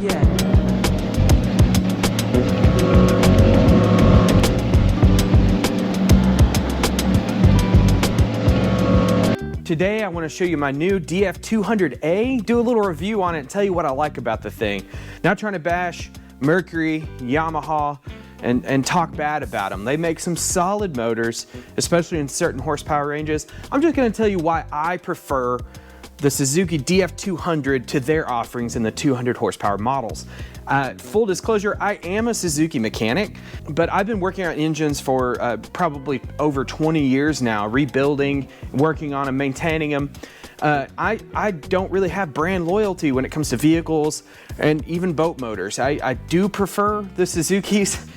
yet. Today I want to show you my new DF200A, do a little review on it and tell you what I like about the thing. Not trying to bash Mercury, Yamaha, and talk bad about them. They make some solid motors, especially in certain horsepower ranges. I'm just going to tell you why I prefer the Suzuki DF200 to their offerings in the 200 horsepower models. Full disclosure, I am a Suzuki mechanic, but I've been working on engines for probably over 20 years now, rebuilding, working on them, maintaining them. I don't really have brand loyalty when it comes to vehicles and even boat motors. I do prefer the Suzukis.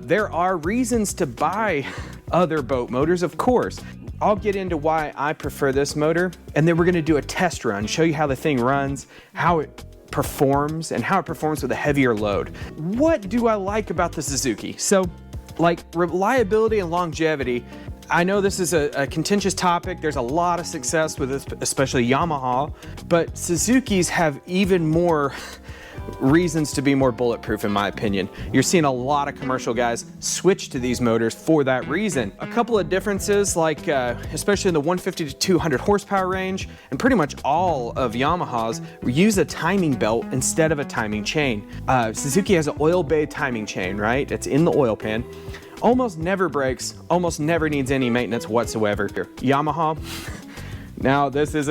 There are reasons to buy other boat motors, of course. I'll get into why I prefer this motor, and then we're going to do a test run, show you how the thing runs, how it performs, and how it performs with a heavier load. What do I like about the Suzuki? So, like reliability and longevity, I know this is a contentious topic. There's a lot of success with this, especially Yamaha, but Suzukis have even more reasons to be more bulletproof, in my opinion. You're seeing a lot of commercial guys switch to these motors for that reason. A couple of differences, like especially in the 150 to 200 horsepower range, and pretty much all of Yamaha's use a timing belt instead of a timing chain. Suzuki has an oil bay timing chain, right? It's in the oil pan. Almost never breaks, almost never needs any maintenance whatsoever. Yamaha, now this is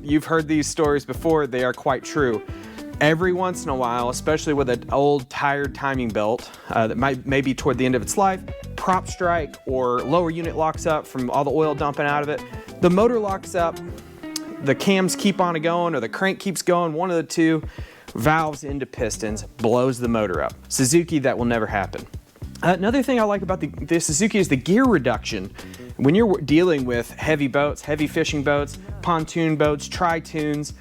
you've heard these stories before, they are quite true. Every once in a while, especially with an old tired timing belt that may be toward the end of its life, prop strike or lower unit locks up from all the oil dumping out of it. The motor locks up, the cams keep on going or the crank keeps going, one of the two, valves into pistons, blows the motor up. Suzuki, that will never happen. Another thing I like about the Suzuki is the gear reduction. When you're dealing with heavy boats, heavy fishing boats, pontoon boats, Tri-Toons,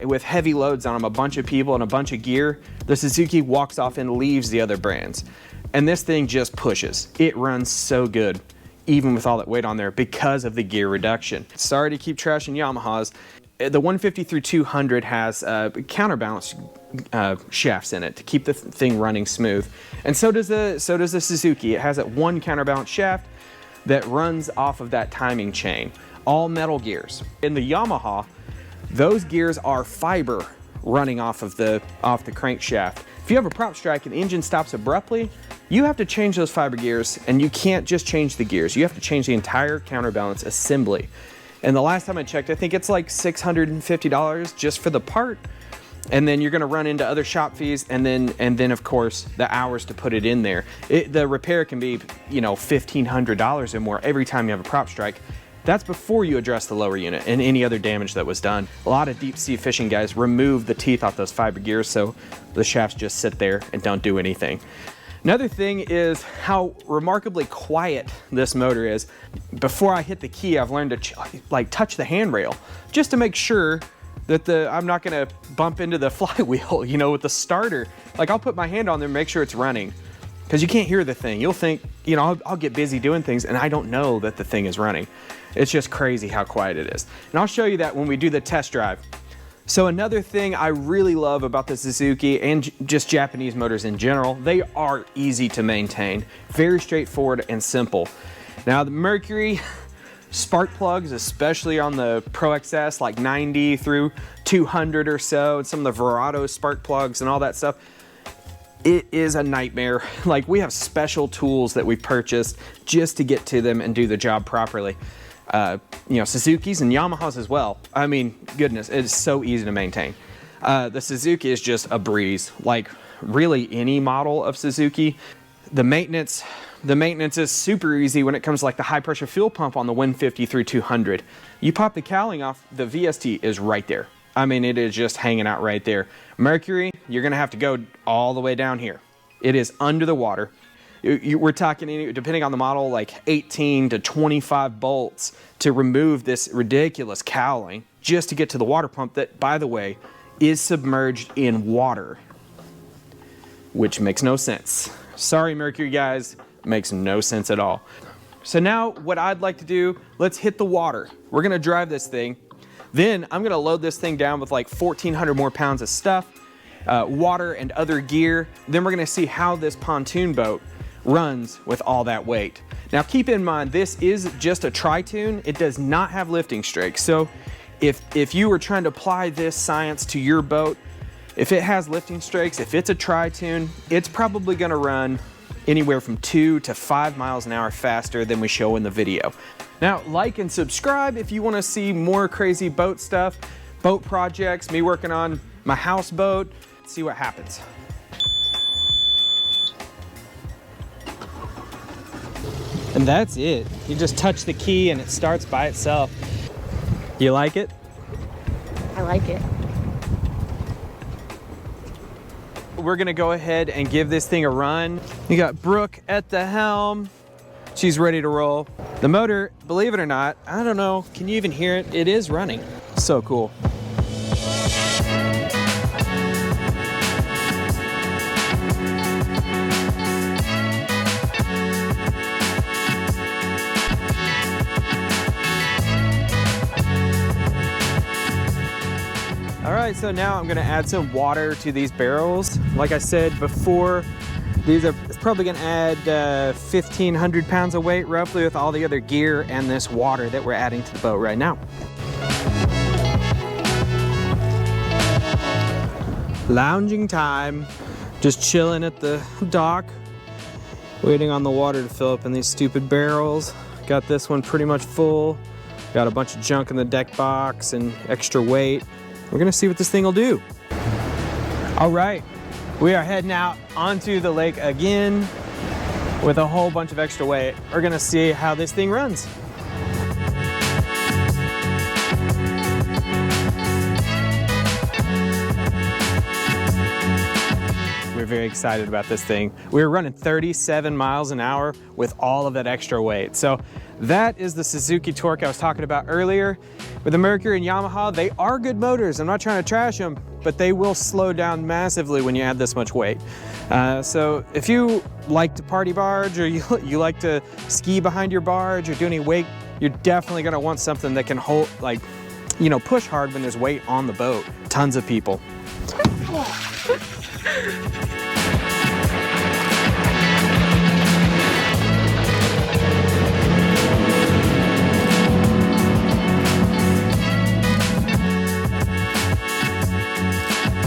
with heavy loads on them, a bunch of people and a bunch of gear, the Suzuki walks off and leaves the other brands. And this thing just pushes. It runs so good, even with all that weight on there, because of the gear reduction. Sorry to keep trashing Yamahas. The 150 through 200 has counterbalance shafts in it to keep the thing running smooth. And so does the Suzuki. It has that one counterbalance shaft that runs off of that timing chain. All metal gears. In the Yamaha, those gears are fiber running off the crankshaft. If you have a prop strike and the engine stops abruptly, you have to change those fiber gears, and you can't just change the gears. You have to change the entire counterbalance assembly. And the last time I checked, I think it's like $650 just for the part. And then you're gonna run into other shop fees, and then of course the hours to put it in there. The repair can be, $1,500 or more every time you have a prop strike. That's before you address the lower unit and any other damage that was done. A lot of deep sea fishing guys remove the teeth off those fiber gears so the shafts just sit there and don't do anything. Another thing is how remarkably quiet this motor is. Before I hit the key, I've learned to touch the handrail just to make sure that I'm not gonna bump into the flywheel, with the starter. Like, I'll put my hand on there and make sure it's running, because you can't hear the thing. You'll think, I'll get busy doing things and I don't know that the thing is running. It's just crazy how quiet it is. And I'll show you that when we do the test drive. So another thing I really love about the Suzuki and just Japanese motors in general, they are easy to maintain. Very straightforward and simple. Now the Mercury spark plugs, especially on the Pro XS, like 90 through 200 or so, and some of the Verado spark plugs and all that stuff, it is a nightmare. Like, we have special tools that we purchased just to get to them and do the job properly. Suzuki's and Yamahas as well. I mean, goodness, it is so easy to maintain. The Suzuki is just a breeze. Like, really any model of Suzuki, the maintenance is super easy when it comes to like the high pressure fuel pump on the 150 through 200. You pop the cowling off, the VST is right there. I mean, it is just hanging out right there. Mercury, you're gonna have to go all the way down here. It is under the water. We're talking, depending on the model, like 18 to 25 bolts to remove this ridiculous cowling just to get to the water pump that, by the way, is submerged in water, which makes no sense. Sorry, Mercury guys, makes no sense at all. So now what I'd like to do, let's hit the water. We're gonna drive this thing. Then I'm gonna load this thing down with like 1,400 more pounds of stuff. water and other gear. Then we're gonna see how this pontoon boat runs with all that weight. Now keep in mind, this is just a Tri-Toon. It does not have lifting strakes. So if you were trying to apply this science to your boat, if it has lifting strakes, if it's a Tri-Toon, it's probably gonna run anywhere from 2 to 5 miles an hour faster than we show in the video. Now, like and subscribe if you wanna see more crazy boat stuff, boat projects, me working on my houseboat. See what happens. And that's it. You just touch the key and it starts by itself. You like it? I like it. We're gonna go ahead and give this thing a run. You got Brooke at the helm. She's ready to roll. The motor, believe it or not, I don't know, can you even hear it? It is running. So cool. All right, so now I'm gonna add some water to these barrels. Like I said before, it's probably gonna add 1,500 pounds of weight roughly with all the other gear and this water that we're adding to the boat right now. Lounging time, just chilling at the dock, waiting on the water to fill up in these stupid barrels. Got this one pretty much full. Got a bunch of junk in the deck box and extra weight. We're gonna see what this thing will do. All right, we are heading out onto the lake again with a whole bunch of extra weight. We're gonna see how this thing runs. We're very excited about this thing. We were running 37 miles an hour with all of that extra weight. So that is the Suzuki torque I was talking about earlier. With the Mercury and Yamaha, they are good motors. I'm not trying to trash them, but they will slow down massively when you add this much weight. So if you like to party barge or you like to ski behind your barge or do any wake, you're definitely gonna want something that can hold, like, you know, push hard when there's weight on the boat. Tons of people